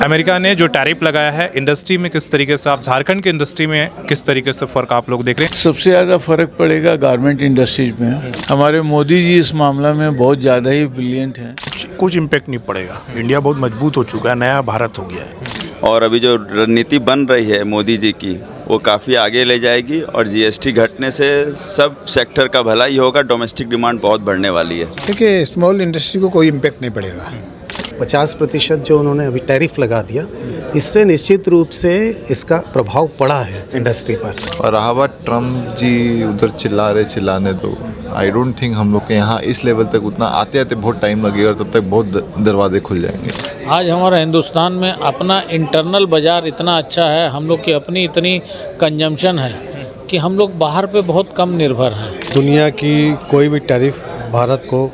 America ने जो tariff लगाया है इंडस्ट्री में किस तरीके से, आप झारखंड की इंडस्ट्री में किस तरीके से फ़र्क आप लोग देख रहे हैं? सबसे ज़्यादा फ़र्क पड़ेगा गारमेंट इंडस्ट्रीज में। हमारे मोदी जी इस मामला में बहुत ज़्यादा ही ब्रिलियंट हैं। कुछ इम्पैक्ट नहीं पड़ेगा। इंडिया बहुत मजबूत हो चुका है, नया भारत हो गया है। और अभी जो रणनीति बन रही है मोदी जी की, वो काफ़ी आगे ले जाएगी और जीएसटी घटने से सब सेक्टर का भलाई होगा। डोमेस्टिक डिमांड बहुत बढ़ने वाली है। देखिए, स्मॉल इंडस्ट्री को कोई इम्पैक्ट नहीं पड़ेगा। 50% जो उन्होंने अभी टैरिफ लगा दिया, इससे निश्चित रूप से इसका प्रभाव पड़ा है इंडस्ट्री पर। और रहा बात ट्रम्प जी उधर चिल्लाने तो आई डोंट थिंक हम लोग के यहाँ इस लेवल तक उतना आते आते बहुत टाइम लगेगा और तब तक बहुत दरवाजे खुल जाएंगे। आज हमारा हिंदुस्तान में अपना इंटरनल बाज़ार इतना अच्छा है, हम लोग की अपनी इतनी कंजम्पशन है कि हम लोग बाहर पे बहुत कम निर्भर हैं। दुनिया की कोई भी टैरिफ भारत को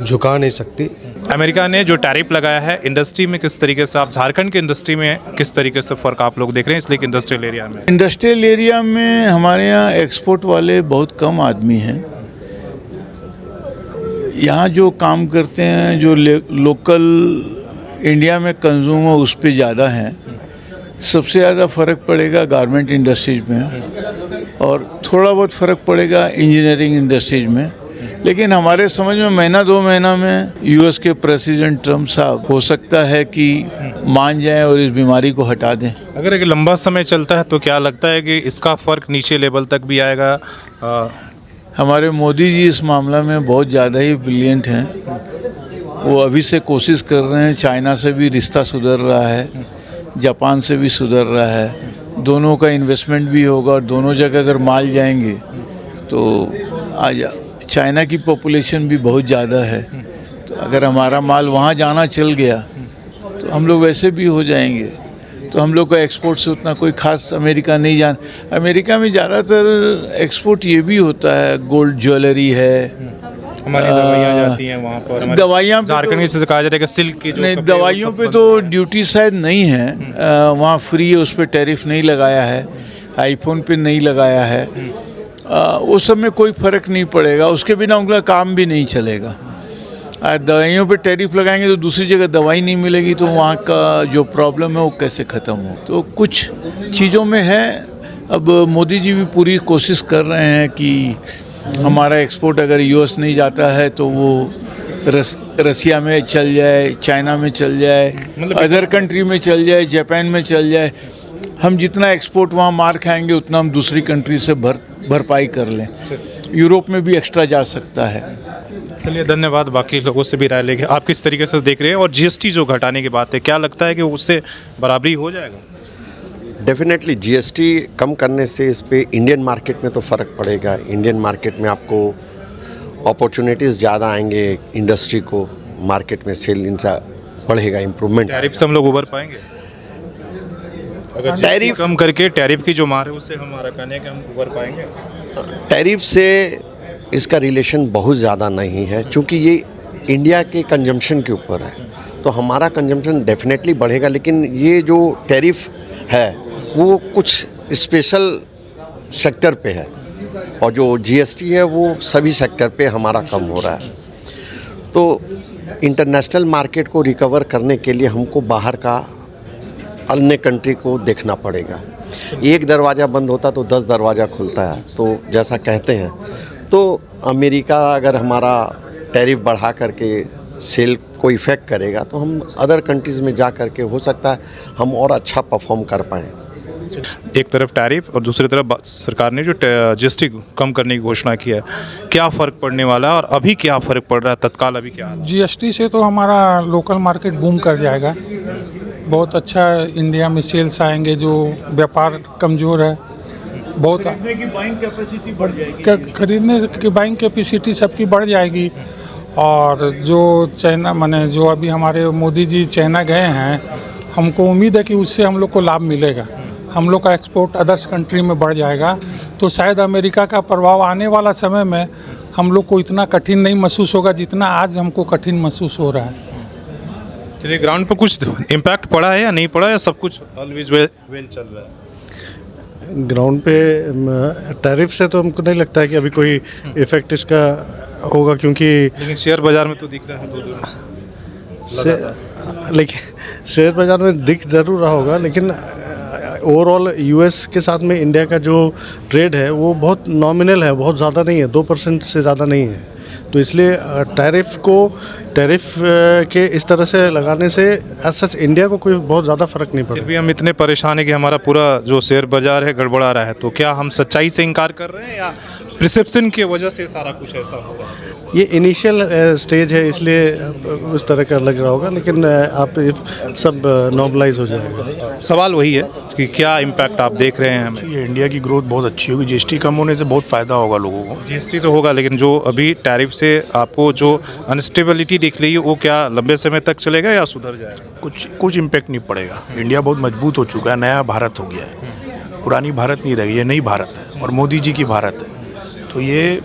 झुका नहीं सकती। अमेरिका ने जो टैरिफ लगाया है इंडस्ट्री में किस तरीके से, आप झारखंड की इंडस्ट्री में किस तरीके से फ़र्क आप लोग देख रहे हैं, इसलिए कि इंडस्ट्रियल एरिया में? इंडस्ट्रियल एरिया में हमारे यहाँ एक्सपोर्ट वाले बहुत कम आदमी हैं। यहाँ जो काम करते हैं, जो लोकल इंडिया में कंज्यूम हो, उस पे ज़्यादा हैं। सबसे ज़्यादा फ़र्क पड़ेगा गारमेंट इंडस्ट्रीज में और थोड़ा बहुत फ़र्क पड़ेगा इंजीनियरिंग इंडस्ट्रीज में। लेकिन हमारे समझ में महीना 2 महीना में यूएस के प्रेसिडेंट ट्रम्प साहब हो सकता है कि मान जाएं और इस बीमारी को हटा दें। अगर एक लंबा समय चलता है तो क्या लगता है कि इसका फ़र्क नीचे लेवल तक भी आएगा? हमारे मोदी जी इस मामला में बहुत ज़्यादा ही ब्रिलियंट हैं। वो अभी से कोशिश कर रहे हैं। चाइना से भी रिश्ता सुधर रहा है, जापान से भी सुधर रहा है। दोनों का इन्वेस्टमेंट भी होगा और दोनों जगह अगर माल जाएंगे तो आज चाइना की पॉपुलेशन भी बहुत ज़्यादा है, तो अगर हमारा माल वहाँ जाना चल गया तो हम लोग वैसे भी हो जाएंगे। तो हम लोग का एक्सपोर्ट से उतना कोई ख़ास अमेरिका नहीं जान। अमेरिका में ज़्यादातर एक्सपोर्ट ये भी होता है, गोल्ड ज्वेलरी है, हमारी दवाइयाँ जाती हैं वहाँ पर। दवाइयाँ झारखंड की से कहा जा रहा है कि सिल्क की नहीं, दवाइयों पे तो ड्यूटी शायद नहीं है, वहाँ फ्री है, उस पर टैरिफ नहीं लगाया है। आईफोन पे नहीं लगाया है। उस सब में कोई फ़र्क नहीं पड़ेगा, उसके बिना उनका काम भी नहीं चलेगा। दवाइयों पे टैरिफ लगाएंगे तो दूसरी जगह दवाई नहीं मिलेगी, तो वहाँ का जो प्रॉब्लम है वो कैसे ख़त्म हो। तो कुछ चीज़ों में है। अब मोदी जी भी पूरी कोशिश कर रहे हैं कि हमारा एक्सपोर्ट अगर यूएस नहीं जाता है तो वो रसिया में चल जाए, चाइना में चल जाए, अदर कंट्री में चल जाए, जापान में चल जाए। हम जितना एक्सपोर्ट वहाँ मार खाएंगे उतना हम दूसरी कंट्री से भरपाई कर लें। यूरोप में भी एक्स्ट्रा जा सकता है। चलिए, धन्यवाद। बाकी लोगों से भी राय लेंगे। आप किस तरीके से देख रहे हैं? और जीएसटी जो घटाने की बात है, क्या लगता है कि उससे बराबरी हो जाएगा? डेफिनेटली जीएसटी कम करने से इस पे इंडियन मार्केट में तो फ़र्क पड़ेगा। इंडियन मार्केट में आपको अपॉर्चुनिटीज़ ज़्यादा आएंगे, इंडस्ट्री को मार्केट में सेल इनसा बढ़ेगा, इम्प्रूवमेंट। टैरिफ से हम लोग उबर पाएंगे? अगर टैरिफ कम करके टैरिफ की जो मार है उससे हमारा कहने कि हम उबर पाएंगे? टैरिफ से इसका रिलेशन बहुत ज़्यादा नहीं है, क्योंकि ये इंडिया के कंजम्पशन के ऊपर है। तो हमारा कंजम्पशन डेफिनेटली बढ़ेगा, लेकिन ये जो टैरिफ है वो कुछ स्पेशल सेक्टर पे है और जो जीएसटी है वो सभी सेक्टर पे हमारा कम हो रहा है। तो इंटरनेशनल मार्केट को रिकवर करने के लिए हमको बाहर का अन्य कंट्री को देखना पड़ेगा। एक दरवाज़ा बंद होता तो 10 दरवाज़ा खुलता है। तो जैसा कहते हैं, तो अमेरिका अगर हमारा टैरिफ बढ़ा करके सेल को इफ़ेक्ट करेगा तो हम अदर कंट्रीज़ में जा करके हो सकता है हम और अच्छा परफॉर्म कर पाएँ। एक तरफ टैरिफ और दूसरी तरफ सरकार ने जो जीएसटी कम करने की घोषणा की है, क्या फ़र्क पड़ने वाला है और अभी क्या फ़र्क पड़ रहा है तत्काल? अभी क्या जीएसटी से तो हमारा लोकल मार्केट बूम कर जाएगा। बहुत अच्छा इंडिया में सेल्स आएंगे। जो व्यापार कमज़ोर है, बहुत खरीदने की बाइंग कैपेसिटी बढ़ जाएगी। खरीदने की बाइंग कैपेसिटी सबकी बढ़ जाएगी। और जो चाइना माने जो अभी हमारे मोदी जी चाइना गए हैं, हमको उम्मीद है कि उससे हम लोग को लाभ मिलेगा। हम लोग का एक्सपोर्ट अदर्स कंट्री में बढ़ जाएगा, तो शायद अमेरिका का प्रभाव आने वाला समय में हम लोग को इतना कठिन नहीं महसूस होगा जितना आज हमको कठिन महसूस हो रहा है। चलिए, ग्राउंड पर कुछ इम्पैक्ट पड़ा है या नहीं पड़ा है? सब कुछ ऑलवेज वेल चल रहा है? ग्राउंड पे टैरिफ से तो हमको नहीं लगता है कि अभी कोई इफेक्ट इसका होगा, क्योंकि लेकिन शेयर बाजार में तो दिख रहा है 2 दिनों से लेकिन शेयर बाज़ार में दिख ज़रूर रहा होगा, लेकिन ओवरऑल यूएस के साथ में इंडिया का जो ट्रेड है वो बहुत नॉमिनल है, बहुत ज़्यादा नहीं है, 2% से ज़्यादा नहीं है। तो इसलिए टैरिफ के इस तरह से लगाने से एज सच इंडिया को कोई बहुत ज़्यादा फ़र्क नहीं फिर पड़ेगा। भी हम इतने परेशान है कि हमारा पूरा जो शेयर बाजार है गड़बड़ा रहा है, तो क्या हम सच्चाई से इनकार कर रहे हैं या प्रिसेप्शन की वजह से सारा कुछ ऐसा होगा? ये इनिशियल स्टेज है, इसलिए उस तरह का लग रहा होगा, लेकिन आप सब नॉर्मलाइज हो जाएगा। सवाल वही है कि क्या इम्पैक्ट आप देख रहे हैं हमें? ये इंडिया की ग्रोथ बहुत अच्छी होगी, जीएसटी कम होने से बहुत फ़ायदा होगा लोगों को। जीएसटी तो होगा, लेकिन जो अभी टैरिफ से आपको जो अनस्टेबिलिटी दिख रही है वो क्या लंबे समय तक चलेगा या सुधर जाएगा? कुछ इम्पैक्ट नहीं पड़ेगा। इंडिया बहुत मजबूत हो चुका है, नया भारत हो गया है, पुरानी भारत नहीं रही, ये नई भारत है और मोदी जी की भारत है। तो ये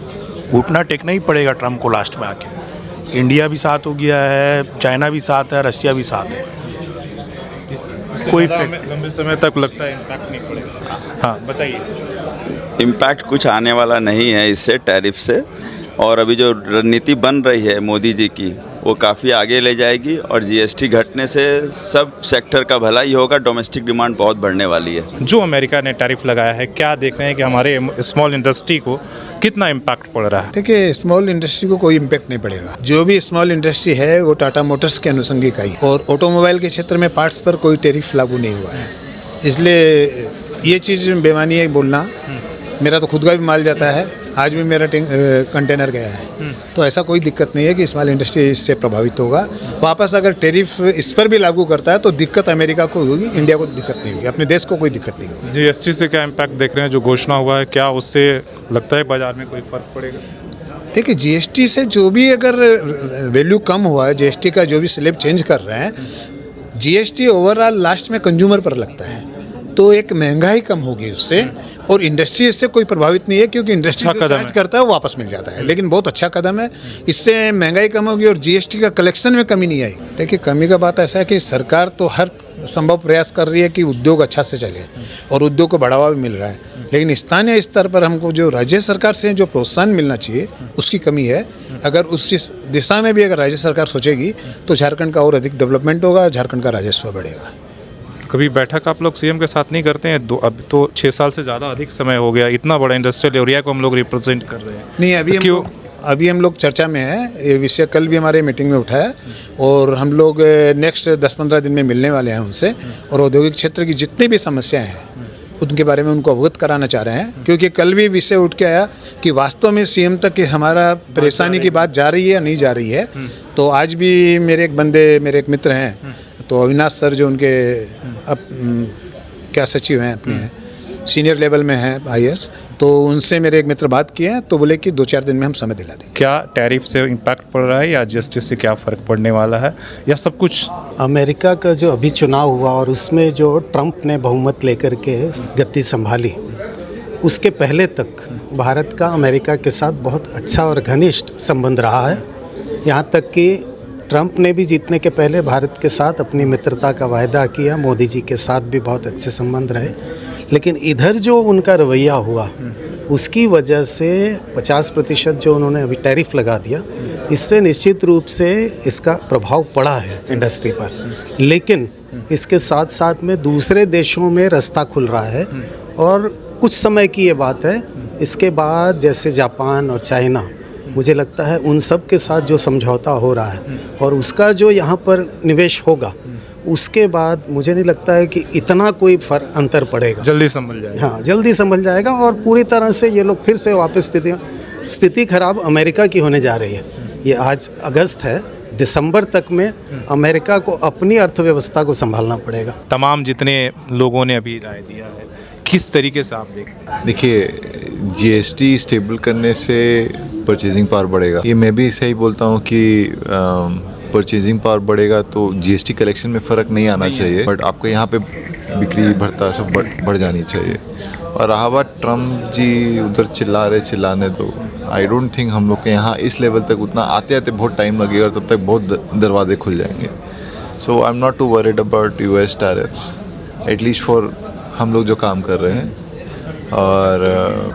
घुटना टेकना ही पड़ेगा ट्रम्प को लास्ट में आके। इंडिया भी साथ हो गया है, चाइना भी साथ है, रशिया भी साथ है। कोई लंबे समय तक लगता है इम्पैक्ट नहीं पड़ेगा। हाँ बताइए। इम्पैक्ट कुछ आने वाला नहीं है इससे, टैरिफ से। और अभी जो रणनीति बन रही है मोदी जी की वो काफ़ी आगे ले जाएगी और जीएसटी घटने से सब सेक्टर का भला ही होगा, डोमेस्टिक डिमांड बहुत बढ़ने वाली है। जो अमेरिका ने टैरिफ लगाया है, क्या देख रहे हैं कि हमारे स्मॉल इंडस्ट्री को कितना इम्पैक्ट पड़ रहा है? देखिए, स्मॉल इंडस्ट्री को कोई इम्पैक्ट नहीं पड़ेगा। जो भी स्मॉल इंडस्ट्री है वो टाटा मोटर्स के अनुषंगी इकाई, और ऑटोमोबाइल के क्षेत्र में पार्ट्स पर कोई टैरिफ लागू नहीं हुआ है। इसलिए ये चीज़ बेमानी है बोलना। मेरा तो खुद का भी माल जाता है, आज भी मेरा कंटेनर गया है, तो ऐसा कोई दिक्कत नहीं है कि स्मॉल इंडस्ट्री इससे प्रभावित होगा। वापस अगर टैरिफ इस पर भी लागू करता है तो दिक्कत अमेरिका को होगी, इंडिया को दिक्कत नहीं होगी, अपने देश को कोई दिक्कत नहीं होगी। जीएसटी से क्या इम्पैक्ट देख रहे हैं? जो घोषणा हुआ है, क्या उससे लगता है बाजार में कोई फर्क पड़ेगा? देखिए, जीएसटी से जो भी अगर वैल्यू कम हुआ है, जीएसटी का जो भी स्लैब चेंज कर रहे हैं, जीएसटी ओवरऑल लास्ट में कंज्यूमर पर लगता है, तो एक महंगाई कम होगी उससे, और इंडस्ट्री इससे कोई प्रभावित नहीं है, क्योंकि इंडस्ट्री जो चार्ज करता है वो वापस मिल जाता है। लेकिन बहुत अच्छा कदम है, इससे महंगाई कम होगी और जीएसटी का कलेक्शन में कमी नहीं आई। देखिए, कमी का बात ऐसा है कि सरकार तो हर संभव प्रयास कर रही है कि उद्योग अच्छा से चले और उद्योग को बढ़ावा भी मिल रहा है, लेकिन स्थानीय स्तर पर हमको जो राज्य सरकार से जो प्रोत्साहन मिलना चाहिए उसकी कमी है। अगर उस दिशा में भी अगर राज्य सरकार सोचेगी तो झारखंड का और अधिक डेवलपमेंट होगा, झारखंड का राजस्व बढ़ेगा। कभी बैठक आप लोग सीएम के साथ नहीं करते हैं? अब तो 6 साल से ज़्यादा अधिक समय हो गया, इतना बड़ा इंडस्ट्रियल एरिया को हम लोग रिप्रेजेंट कर रहे हैं। नहीं, अभी हम लोग चर्चा में है, ये विषय कल भी हमारे मीटिंग में उठा है, और हम लोग नेक्स्ट 10-15 दिन में मिलने वाले हैं उनसे, और औद्योगिक क्षेत्र की जितनी भी समस्याएं हैं उनके बारे में उनको अवगत कराना चाह रहे हैं, क्योंकि कल भी विषय उठ के आया कि वास्तव में सीएम तक हमारा परेशानी की बात जा रही है या नहीं जा रही है। तो आज भी मेरे एक मित्र हैं, तो अविनाश सर जो उनके क्या सचिव हैं अपने सीनियर लेवल में हैं आईएएस, तो उनसे मेरे एक मित्र बात किए हैं, तो बोले कि 2-4 दिन में हम समय दिला देंगे। क्या टैरिफ से इम्पैक्ट पड़ रहा है या जीएसटी से क्या फ़र्क पड़ने वाला है या सब कुछ? अमेरिका का जो अभी चुनाव हुआ और उसमें जो ट्रंप ने बहुमत लेकर के गद्दी संभाली, उसके पहले तक भारत का अमेरिका के साथ बहुत अच्छा और घनिष्ठ संबंध रहा है। यहाँ तक कि ट्रंप ने भी जीतने के पहले भारत के साथ अपनी मित्रता का वायदा किया, मोदी जी के साथ भी बहुत अच्छे संबंध रहे। लेकिन इधर जो उनका रवैया हुआ उसकी वजह से 50% जो उन्होंने अभी टैरिफ लगा दिया, इससे निश्चित रूप से इसका प्रभाव पड़ा है इंडस्ट्री पर। लेकिन इसके साथ साथ में दूसरे देशों में रास्ता खुल रहा है, और कुछ समय की ये बात है, इसके बाद जैसे जापान और चाइना, मुझे लगता है उन सब के साथ जो समझौता हो रहा है और उसका जो यहाँ पर निवेश होगा, उसके बाद मुझे नहीं लगता है कि इतना कोई अंतर पड़ेगा। जल्दी संभल जाएगा। हाँ, जल्दी संभल जाएगा, और पूरी तरह से ये लोग फिर से वापस स्थिति खराब अमेरिका की होने जा रही है। ये आज अगस्त है, दिसंबर तक में अमेरिका को अपनी अर्थव्यवस्था को संभालना पड़ेगा। तमाम जितने लोगों ने अभी राय दिया है, किस तरीके से आप देखें? देखिए, जीएसटी स्टेबल करने से परचेजिंग पावर बढ़ेगा। ये मैं भी सही बोलता हूँ कि परचेजिंग पावर बढ़ेगा तो जीएसटी कलेक्शन में फ़र्क नहीं आना चाहिए, बट आपको यहाँ पे बिक्री भरता सब बढ़ जानी चाहिए। और रहा बात ट्रम्प जी उधर चिल्लाने, तो आई डोंट थिंक हम लोग के यहाँ इस लेवल तक उतना आते बहुत टाइम लगेगा और तब तक बहुत दरवाजे खुल जाएंगे। So I am not too worried about US tariffs, at least for हम लोग जो काम कर रहे हैं। और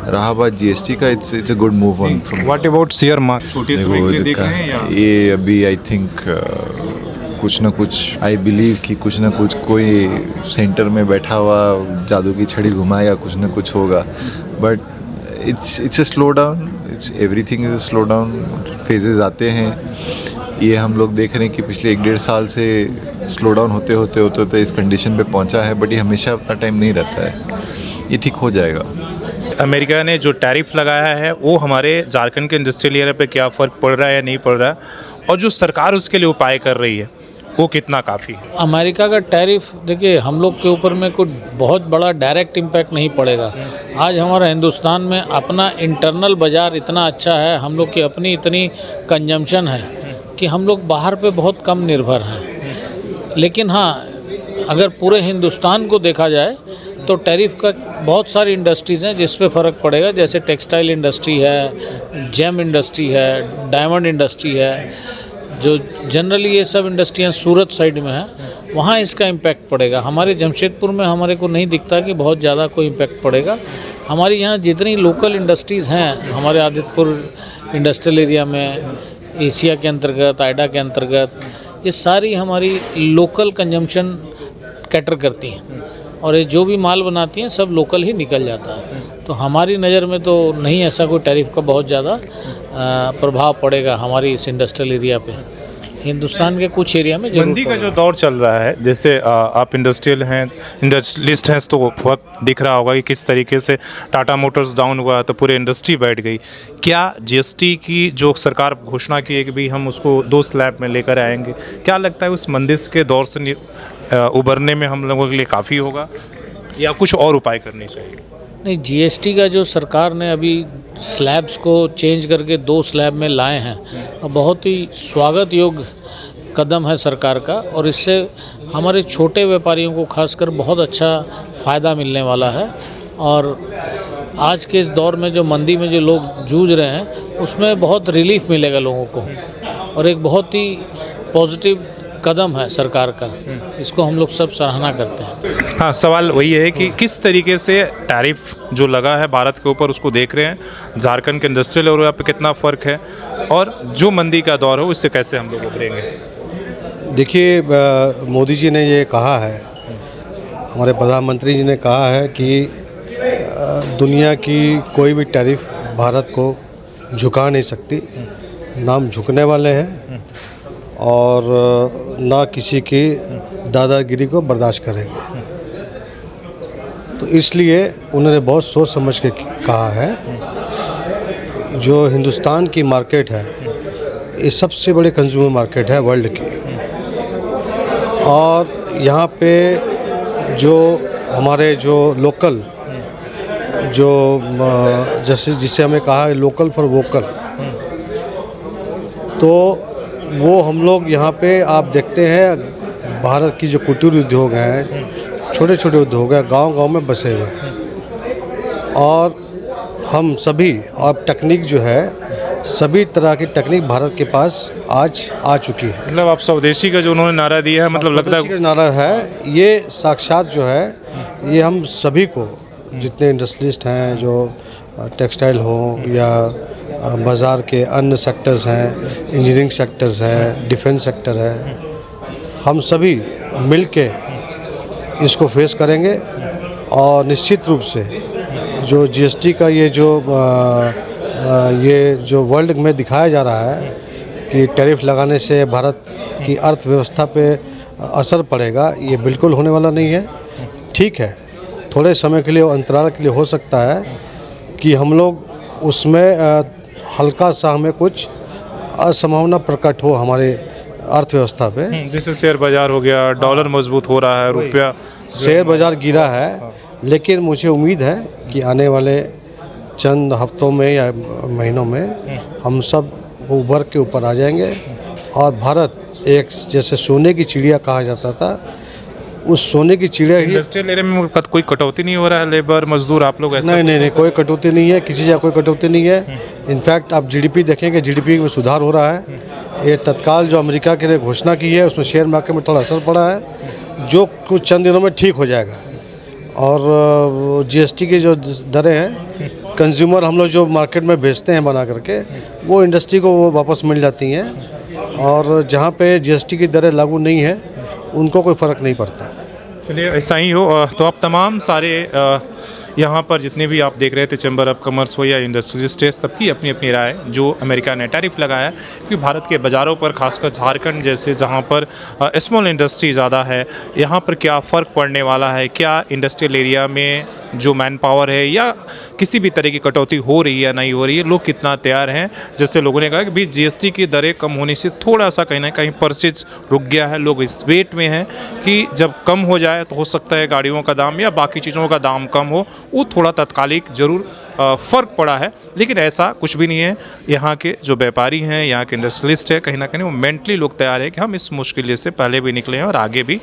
रहा बात जीएसटी का, it's a good move on from. What about share market? छोटे से देख रहे हैं या? ये अभी आई थिंक कुछ ना कुछ आई बिलीव कि कुछ ना कुछ कोई सेंटर में बैठा हुआ जादू की छड़ी घुमाएगा, कुछ ना कुछ होगा, but it's a slow down, it's everything is a slow down. Phases आते हैं, ये हम लोग देख रहे हैं कि पिछले 1-1.5 साल से स्लो डाउन होते इस कंडीशन पे पहुंचा है, बट ये हमेशा उतना टाइम नहीं रहता है, ये ठीक हो जाएगा। अमेरिका ने जो टैरिफ लगाया है वो हमारे झारखंड के इंडस्ट्रियल एरिया पे क्या फ़र्क पड़ रहा है या नहीं पड़ रहा है, और जो सरकार उसके लिए उपाय कर रही है वो कितना काफ़ी है? अमेरिका का टैरिफ देखिए हम लोग के ऊपर में कुछ बहुत बड़ा डायरेक्ट इम्पैक्ट नहीं पड़ेगा। आज हमारा हिंदुस्तान में अपना इंटरनल बाज़ार इतना अच्छा है, हम लोग की अपनी इतनी कंजम्पशन है कि हम लोग बाहर पे बहुत कम निर्भर हैं। लेकिन हाँ, अगर पूरे हिंदुस्तान को देखा जाए तो टैरिफ का बहुत सारी इंडस्ट्रीज़ हैं जिस पे फ़र्क पड़ेगा, जैसे टेक्सटाइल इंडस्ट्री है, जेम इंडस्ट्री है, डायमंड इंडस्ट्री है, जो जनरली ये सब इंडस्ट्रियाँ सूरत साइड में है, वहाँ इसका इम्पैक्ट पड़ेगा। हमारे जमशेदपुर में हमारे को नहीं दिखता कि बहुत ज़्यादा कोई इम्पैक्ट पड़ेगा। हमारी यहाँ जितनी लोकल इंडस्ट्रीज़ हैं हमारे आदित्यपुर इंडस्ट्रियल एरिया में, एशिया के अंतर्गत, आइडा के अंतर्गत, ये सारी हमारी लोकल कंजम्पशन कैटर करती हैं, और ये जो भी माल बनाती हैं सब लोकल ही निकल जाता है। तो हमारी नज़र में तो नहीं ऐसा कोई टैरिफ का बहुत ज़्यादा प्रभाव पड़ेगा हमारी इस इंडस्ट्रियल एरिया पे। हिंदुस्तान के कुछ एरिया में मंदी का जो दौर चल रहा है, जैसे आप इंडस्ट्रियल हैं, इंडस्ट्रियलिस्ट हैं, तो वक्त दिख रहा होगा कि किस तरीके से टाटा मोटर्स डाउन हुआ तो पूरी इंडस्ट्री बैठ गई। क्या जीएसटी की जो सरकार घोषणा की है कि भाई हम उसको 2 स्लैब में लेकर आएंगे, क्या लगता है उस मंदी के दौर से उबरने में हम लोगों के लिए काफ़ी होगा या कुछ और उपाय करने चाहिए? नहीं, जीएसटी का जो सरकार ने अभी स्लैब्स को चेंज करके 2 स्लैब में लाए हैं, और बहुत ही स्वागत योग्य कदम है सरकार का, और इससे हमारे छोटे व्यापारियों को खासकर बहुत अच्छा फ़ायदा मिलने वाला है। और आज के इस दौर में जो मंदी में जो लोग जूझ रहे हैं उसमें बहुत रिलीफ मिलेगा लोगों को, और एक बहुत ही पॉजिटिव कदम है सरकार का, इसको हम लोग सब सराहना करते हैं। हाँ, सवाल वही है कि किस तरीके से टैरिफ जो लगा है भारत के ऊपर उसको देख रहे हैं, झारखंड के इंडस्ट्रियल एरिया पे कितना फ़र्क है, और जो मंदी का दौर है उससे कैसे हम लोग उभरेंगे? देखिए, मोदी जी ने ये कहा है, हमारे प्रधानमंत्री जी ने कहा है कि दुनिया की कोई भी टैरिफ भारत को झुका नहीं सकती, ना हम झुकने वाले हैं और ना किसी की दादागिरी को बर्दाश्त करेंगे। तो इसलिए उन्होंने बहुत सोच समझ के कहा है। जो हिंदुस्तान की मार्केट है ये सबसे बड़ी कंज्यूमर मार्केट है वर्ल्ड की, और यहाँ पे जो हमारे जो लोकल जो जैसे जिसे हमें कहा है लोकल फॉर वोकल, तो वो हम लोग यहाँ पे आप देखते हैं भारत की जो कुटीर उद्योग हैं, छोटे छोटे उद्योग हैं, गांव-गांव में बसे हुए हैं, और हम सभी अब टेक्निक जो है सभी तरह की टेक्निक भारत के पास आज आ चुकी है। मतलब आप स्वदेशी का जो उन्होंने नारा दिया है, मतलब लगता है नारा है ये साक्षात जो है, ये हम सभी को जितने इंडस्ट्रियलिस्ट हैं, जो टेक्सटाइल हो या बाज़ार के अन्य सेक्टर्स हैं, इंजीनियरिंग सेक्टर्स हैं, डिफेंस सेक्टर है, हम सभी मिल के इसको फेस करेंगे। और निश्चित रूप से जो जीएसटी का ये जो वर्ल्ड में दिखाया जा रहा है कि टैरिफ लगाने से भारत की अर्थव्यवस्था पे असर पड़ेगा, ये बिल्कुल होने वाला नहीं है। ठीक है, थोड़े समय के लिए अंतराल के लिए हो सकता है कि हम लोग उसमें हल्का सा हमें कुछ असंभावना प्रकट हो हमारे अर्थव्यवस्था पे, जैसे शेयर बाजार हो गया, डॉलर मजबूत हो रहा है, रुपया शेयर बाजार गिरा है, लेकिन मुझे उम्मीद है कि आने वाले चंद हफ्तों में या महीनों में हम सब उभर के ऊपर आ जाएंगे, और भारत एक जैसे सोने की चिड़िया कहा जाता था, उस सोने की चिड़िया ही। इंडस्ट्रियल एरिया में कोई कटौती नहीं हो रहा है, लेबर मजदूर आप लोग ऐसा? नहीं, कोई कटौती नहीं है, किसी जगह कोई कटौती नहीं है। इनफैक्ट आप जीडीपी देखेंगे, जीडीपी में सुधार हो रहा है। ये तत्काल जो अमेरिका के ने घोषणा की है उसमें शेयर मार्केट में थोड़ा असर पड़ा है, जो कुछ चंद दिनों में ठीक हो जाएगा। और जीएसटी की जो दरें हैं कंज्यूमर हम लोग जो मार्केट में बेचते हैं बना करके वो इंडस्ट्री को वो वापस मिल जाती हैं और जहाँ पे जीएसटी की दरें लागू नहीं है उनको कोई फ़र्क नहीं पड़ता। चलिए ऐसा ही हो। तो आप तमाम सारे यहाँ पर जितने भी आप देख रहे थे चैम्बर ऑफ कॉमर्स हो या इंडस्ट्रियलिस्ट है, सबकी अपनी अपनी राय है। जो अमेरिका ने टैरिफ लगाया है क्योंकि भारत के बाज़ारों पर खासकर झारखंड जैसे जहाँ पर स्मॉल इंडस्ट्री ज़्यादा है, यहाँ पर क्या फ़र्क पड़ने वाला है, क्या इंडस्ट्रियल एरिया में जो मैन पावर है या किसी भी तरह की कटौती हो रही है या नहीं हो रही है, लोग कितना तैयार हैं। जैसे लोगों ने कहा कि भाई जीएसटी की दरें कम होने से थोड़ा सा कहीं ना कहीं परचेज रुक गया है, लोग इस वेट में हैं कि जब कम हो जाए तो हो सकता है गाड़ियों का दाम या बाकी चीज़ों का दाम कम हो, वो थोड़ा तत्कालिक ज़रूर फ़र्क पड़ा है। लेकिन ऐसा कुछ भी नहीं है। यहाँ के जो व्यापारी हैं, यहाँ के इंडस्ट्रियलिस्ट है, कहीं ना कहीं वो मेंटली लोग तैयार है कि हम इस मुश्किल से पहले भी निकले हैं और आगे भी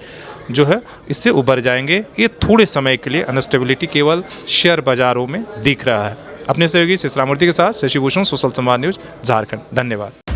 जो है इससे उभर जाएंगे। ये थोड़े समय के लिए अनस्टेबिलिटी केवल शेयर बाज़ारों में दिख रहा है। अपने सहयोगी शिशरामूर्ति के साथ शशि भूषण, सोशल संवाद न्यूज़, झारखंड। धन्यवाद।